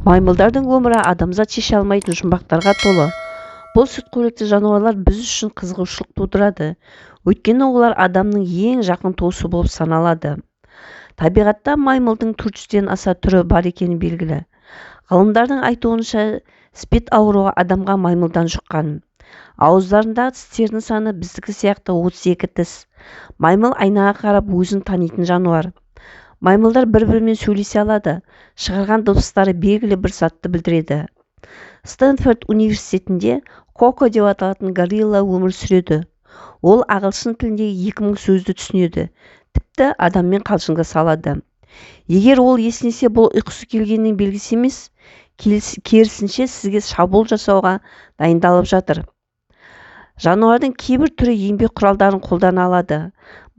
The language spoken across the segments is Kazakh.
Маймылдардың өмірі адамзат шеше алмайтын жұмбақтарға толы. Бұл сүтқоректі жануарлар біз үшін қызығушылық тудырады, өйткені олар адамның ең жақын туысы болып саналады. Табиғатта маймылдың 400-ден аса түрі бар екені белгілі. Ғалымдардың айтуынша, спид ауруы адамға маймылдан жұққан. Ауыздарындағы тістердің саны біздікі сияқты 32 тіс. Маймыл айнаға қарап өзін танитын жануар. Маймылдар бір-бірімен сөйлесе алады, шығарған дыбыстары белгілі бір затты білдіреді. Стэнфорд университетінде Коко деп аталатын горилла өмір сүреді. Ол ағылшын тіліндегі 2000 сөзді түсінеді, тіпті адаммен қалжыңдаса алады. Егер ол есінесе, бұл ұйқысы келгеннің белгісі емес, керісінше сізге шабуыл жасауға дайындалып жатыр. Жануардың кейбір түрі еңбек құралдарын қолдана алады.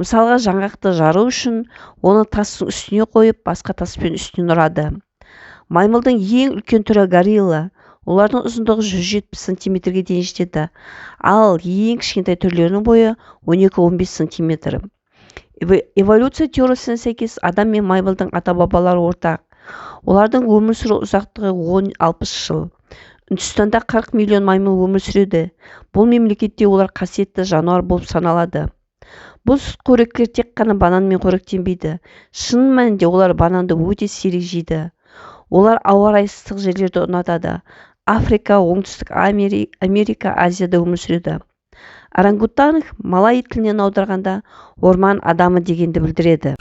Мысалға, жаңғақты жару үшін оны тастың үстіне қойып, басқа таспен үстінен ұрады. Маймылдың ең үлкен түрі горилла. Олардың ұзындығы 170 сантиметрге дейін жетеді, ал ең кішкентай түрлерінің бойы 12-15 сантиметр. Эволюция теориясына сәйкес, адам мен маймылдың ата-бабалары ортақ. Олардың өмір сүру ұзақтығы 10-60 жыл. Үндістанда 40 миллион маймыл өмір сүреді. Бұл мемлекетте олар қасиетті жануар болып саналады. Бұл сүтқоректілер тек қана бананмен қоректенбейді. Шын мәнінде олар бананды өте сирек жейді. Олар ауа райы ыстық жерлерді ұнатады. Африка, Оңтүстік Америка, Азияда өмір сүреді. Орангутанг малай тілінен аударғанда орман адамы дегенді білдіреді.